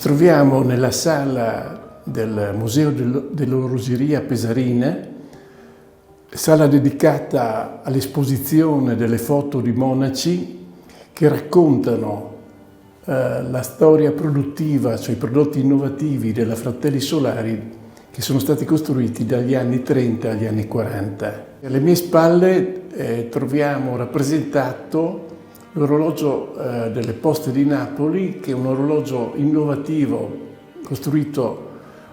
troviamo nella sala del Museo dell'Orologeria Pesarina, sala dedicata all'esposizione delle foto di monaci che raccontano la storia produttiva, cioè i prodotti innovativi della Fratelli Solari che sono stati costruiti dagli anni 30 agli anni 40. Alle mie spalle troviamo rappresentato l'orologio delle Poste di Napoli, che è un orologio innovativo costruito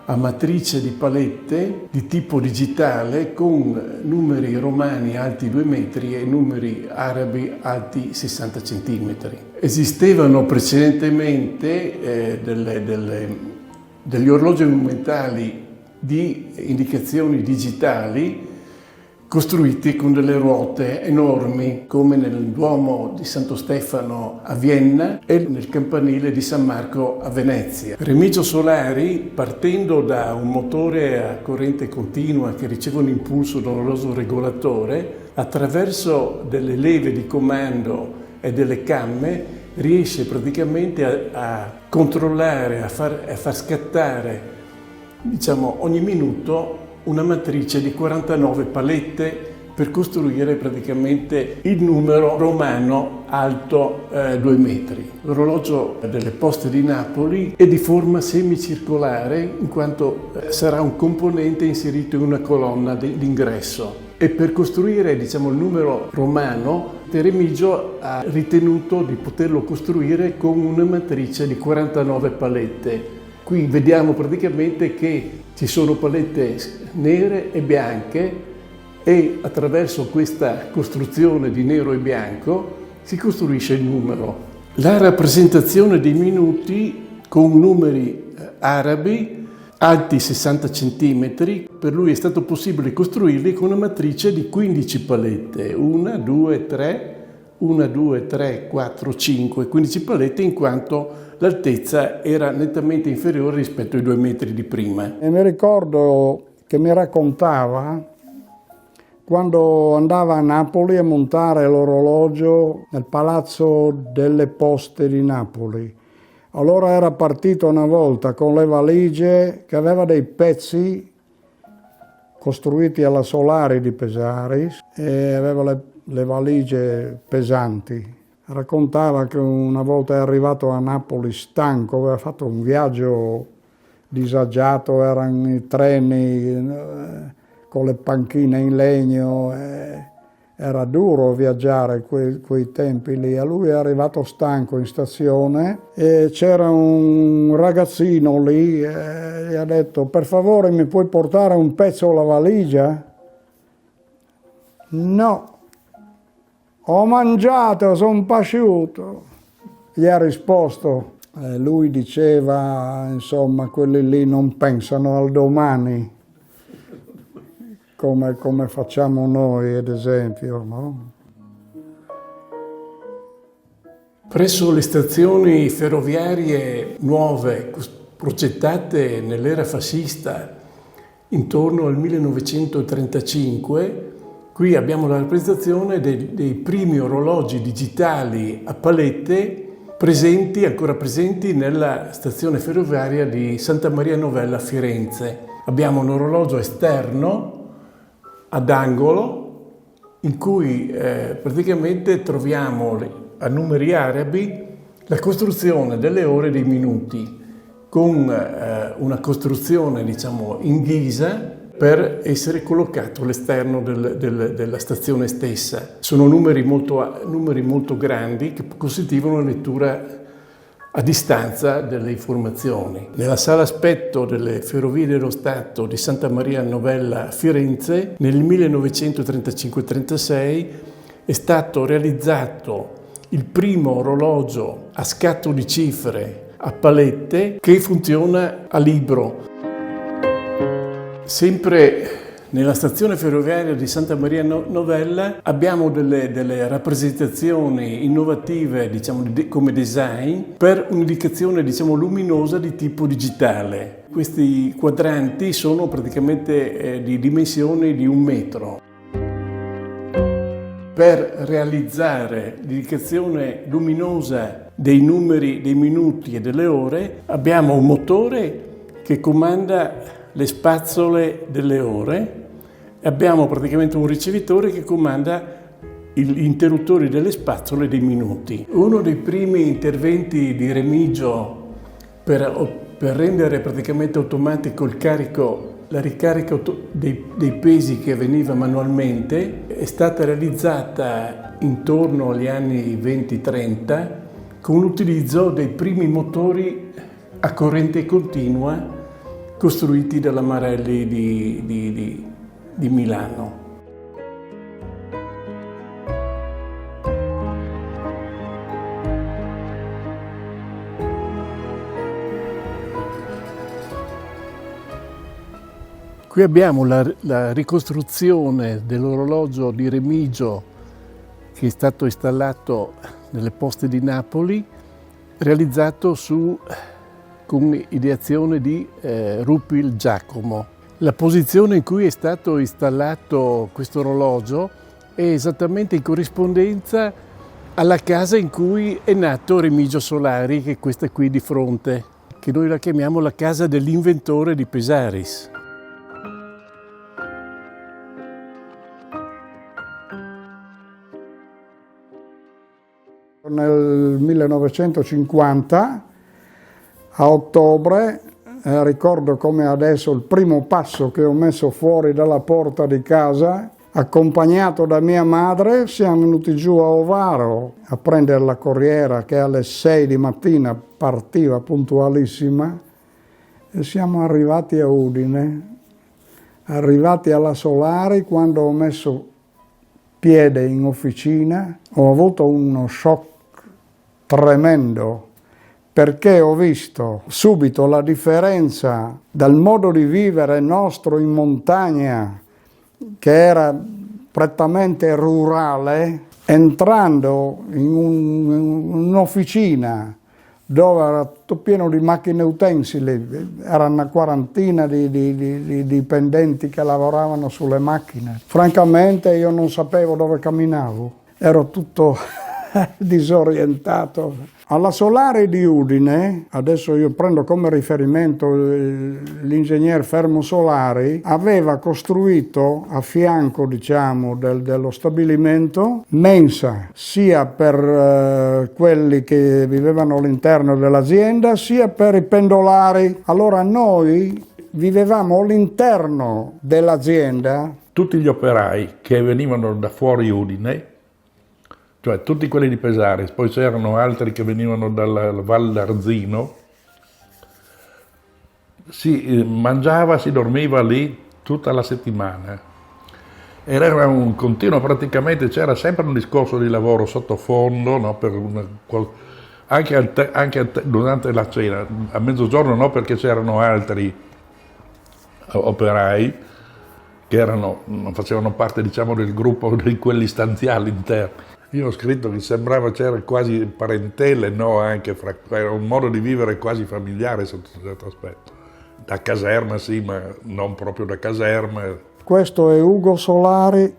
a matrice di palette di tipo digitale con numeri romani alti 2 metri e numeri arabi alti 60 centimetri. Esistevano precedentemente degli orologi monumentali di indicazioni digitali costruiti con delle ruote enormi, come nel Duomo di Santo Stefano a Vienna e nel campanile di San Marco a Venezia. Remigio Solari, partendo da un motore a corrente continua che riceve un impulso da un orologio regolatore, attraverso delle leve di comando e delle camme, riesce praticamente a controllare, a far scattare, ogni minuto una matrice di 49 palette per costruire praticamente il numero romano alto 2 metri. L'orologio delle Poste di Napoli è di forma semicircolare in quanto sarà un componente inserito in una colonna d'ingresso. E per costruire il numero romano, Remigio ha ritenuto di poterlo costruire con una matrice di 49 palette. Qui vediamo praticamente che ci sono palette nere e bianche e attraverso questa costruzione di nero e bianco si costruisce il numero. La rappresentazione dei minuti con numeri arabi alti 60 cm, per lui è stato possibile costruirli con una matrice di 15 palette, 1, 2, 3, 1, 2, 3, 4, 5, 15 palette in quanto l'altezza era nettamente inferiore rispetto ai 2 metri di prima. E mi ricordo che mi raccontava quando andava a Napoli a montare l'orologio nel Palazzo delle Poste di Napoli. Allora era partito una volta con le valigie che aveva dei pezzi costruiti alla Solari di Pesaris e aveva le valigie pesanti. Raccontava che una volta è arrivato a Napoli stanco, aveva fatto un viaggio disagiato, erano i treni con le panchine in legno, era duro viaggiare quei tempi lì. A lui è arrivato stanco in stazione e c'era un ragazzino lì e gli ha detto: per favore mi puoi portare un pezzo alla valigia? No. Ho mangiato, sono pasciuto. Gli ha risposto, lui diceva, quelli lì non pensano al domani, come facciamo noi, ad esempio, no? Presso le stazioni ferroviarie nuove, progettate nell'era fascista intorno al 1935, qui abbiamo la rappresentazione dei primi orologi digitali a palette ancora presenti nella stazione ferroviaria di Santa Maria Novella a Firenze. Abbiamo un orologio esterno ad angolo in cui praticamente troviamo a numeri arabi la costruzione delle ore e dei minuti con una costruzione in ghisa per essere collocato all'esterno della stazione stessa. Sono numeri molto grandi che consentivano la lettura a distanza delle informazioni. Nella sala aspetto delle Ferrovie dello Stato di Santa Maria Novella a Firenze, nel 1935-36 è stato realizzato il primo orologio a scatto di cifre a palette che funziona a libro. Sempre nella stazione ferroviaria di Santa Maria Novella abbiamo delle rappresentazioni innovative, come design, per un'indicazione, luminosa di tipo digitale. Questi quadranti sono praticamente di dimensioni di 1 metro. Per realizzare l'indicazione luminosa dei numeri, dei minuti e delle ore, abbiamo un motore che comanda le spazzole delle ore e abbiamo praticamente un ricevitore che comanda gli interruttori delle spazzole dei minuti. Uno dei primi interventi di Remigio per rendere praticamente automatico il carico, la ricarica dei pesi che avveniva manualmente è stata realizzata intorno agli anni 20-30 con l'utilizzo dei primi motori a corrente continua costruiti dalla Marelli di Milano. Qui abbiamo la ricostruzione dell'orologio di Remigio che è stato installato nelle Poste di Napoli, realizzato con ideazione di Rupil Giacomo. La posizione in cui è stato installato questo orologio è esattamente in corrispondenza alla casa in cui è nato Remigio Solari, che è questa qui di fronte, che noi la chiamiamo la casa dell'inventore di Pesaris. Nel 1950, a ottobre, ricordo come adesso il primo passo che ho messo fuori dalla porta di casa, accompagnato da mia madre, siamo venuti giù a Ovaro a prendere la corriera che alle 6 di mattina partiva puntualissima e siamo arrivati a Udine, arrivati alla Solari. Quando ho messo piede in officina ho avuto uno shock tremendo, perché ho visto subito la differenza dal modo di vivere nostro in montagna, che era prettamente rurale, entrando in un'officina dove era tutto pieno di macchine utensili, era una quarantina di dipendenti che lavoravano sulle macchine. Francamente io non sapevo dove camminavo, ero tutto disorientato. Alla Solari di Udine, adesso io prendo come riferimento l'ingegner Fermo Solari, aveva costruito a fianco, diciamo, dello stabilimento mensa, sia per quelli che vivevano all'interno dell'azienda, sia per i pendolari. Allora noi vivevamo all'interno dell'azienda. Tutti gli operai che venivano da fuori Udine, cioè tutti quelli di Pesaris, poi c'erano altri che venivano dalla Val d'Arzino, si mangiava, si dormiva lì tutta la settimana. Era un continuo, praticamente c'era sempre un discorso di lavoro sottofondo, no, anche durante la cena, a mezzogiorno no, perché c'erano altri operai che non facevano parte, diciamo, del gruppo di quelli stanziali interni. Io ho scritto che sembrava c'era quasi parentele, no, anche era un modo di vivere quasi familiare sotto un certo aspetto. Da caserma sì, ma non proprio da caserma. Questo è Ugo Solari,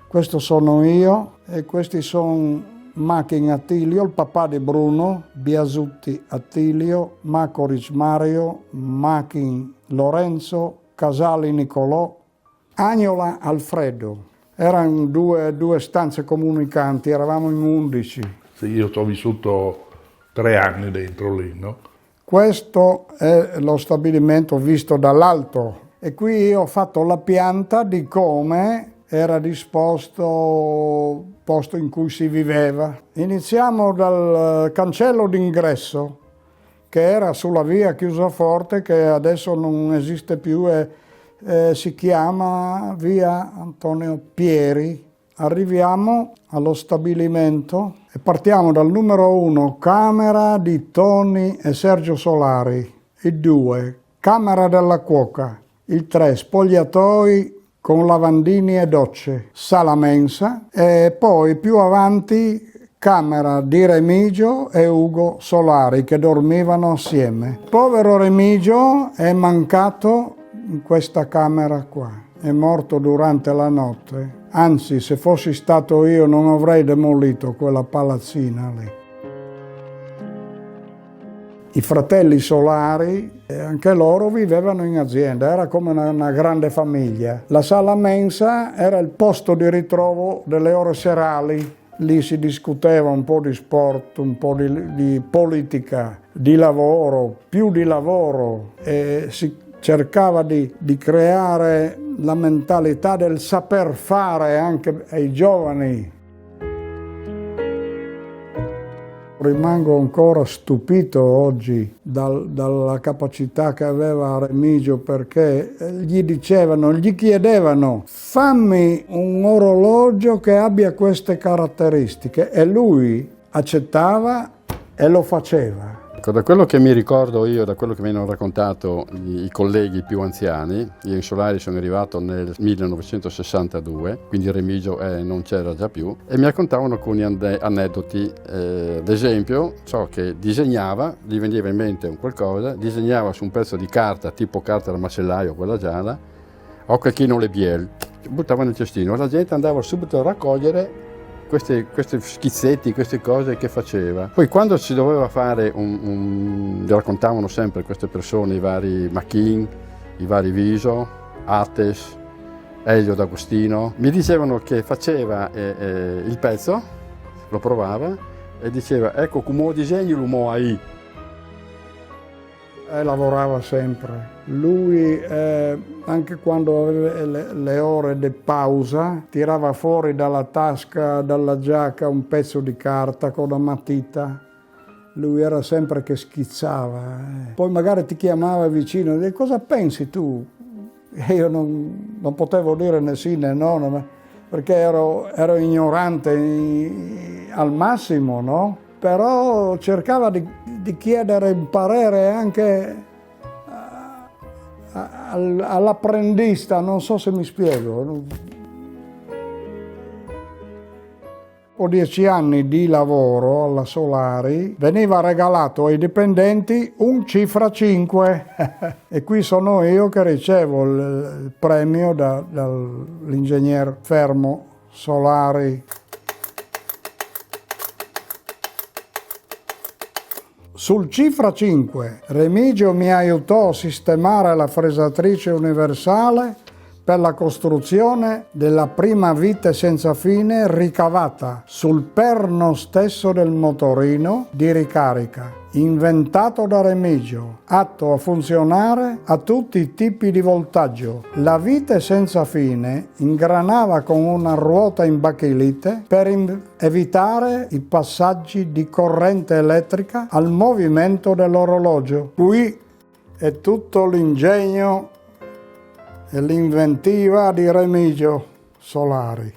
questo sono io e questi sono Machin Attilio, il papà di Bruno, Biasutti Attilio, Macoric Mario, Machin Lorenzo, Casali Nicolò, Agnola Alfredo. Erano due stanze comunicanti, eravamo in 11. Sì, io ci ho vissuto 3 anni dentro lì, no? Questo è lo stabilimento visto dall'alto e qui ho fatto la pianta di come era disposto il posto in cui si viveva. Iniziamo dal cancello d'ingresso, che era sulla via Chiusaforte, che adesso non esiste più e si chiama via Antonio Pieri. Arriviamo allo stabilimento e partiamo dal numero 1, camera di Toni e Sergio Solari, il 2, camera della cuoca, il 3, spogliatoi con lavandini e docce, sala mensa e poi più avanti camera di Remigio e Ugo Solari che dormivano assieme. Povero Remigio è mancato in questa camera qua, è morto durante la notte. Anzi, se fossi stato io non avrei demolito quella palazzina lì. I fratelli Solari, anche loro vivevano in azienda, era come una grande famiglia. La sala mensa era il posto di ritrovo delle ore serali. Lì si discuteva un po' di sport, un po' di politica, di lavoro, più di lavoro, e si cercava di creare la mentalità del saper fare anche ai giovani. Rimango ancora stupito oggi dalla capacità che aveva Remigio, perché gli chiedevano fammi un orologio che abbia queste caratteristiche, e lui accettava e lo faceva. Ecco, da quello che mi ricordo io, da quello che mi hanno raccontato i colleghi più anziani, io in Solari sono arrivato nel 1962, quindi Remigio non c'era già più, e mi raccontavano alcuni aneddoti. Ad esempio, so che disegnava, gli veniva in mente un qualcosa, disegnava su un pezzo di carta, tipo carta da macellaio, quella gialla, o qualchino le biel, buttava nel cestino, la gente andava subito a raccogliere questi schizzetti, queste cose che faceva. Poi quando si doveva fare gli raccontavano sempre queste persone, i vari Machin, i vari Viso, Ates, Elio D'Agostino, mi dicevano che faceva il pezzo, lo provava e diceva ecco come disegni l'uomo ahí. Lavorava sempre. Lui, anche quando aveva le ore di pausa, tirava fuori dalla tasca, dalla giacca, un pezzo di carta con una matita. Lui era sempre che schizzava. Poi magari ti chiamava vicino e diceva cosa pensi tu? E io non potevo dire né sì né no, perché ero ignorante al massimo, no? Però cercava di chiedere un parere anche all'apprendista, non so se mi spiego. Dopo 10 anni di lavoro alla Solari veniva regalato ai dipendenti un cifra 5 e qui sono io che ricevo il premio dall'ingegner Fermo Solari. Sul cifra 5, Remigio mi aiutò a sistemare la fresatrice universale per la costruzione della prima vite senza fine ricavata sul perno stesso del motorino di ricarica, inventato da Remigio, atto a funzionare a tutti i tipi di voltaggio. La vite senza fine ingranava con una ruota in bachilite per evitare i passaggi di corrente elettrica al movimento dell'orologio. Qui è tutto l'ingegno e l'inventiva di Remigio Solari.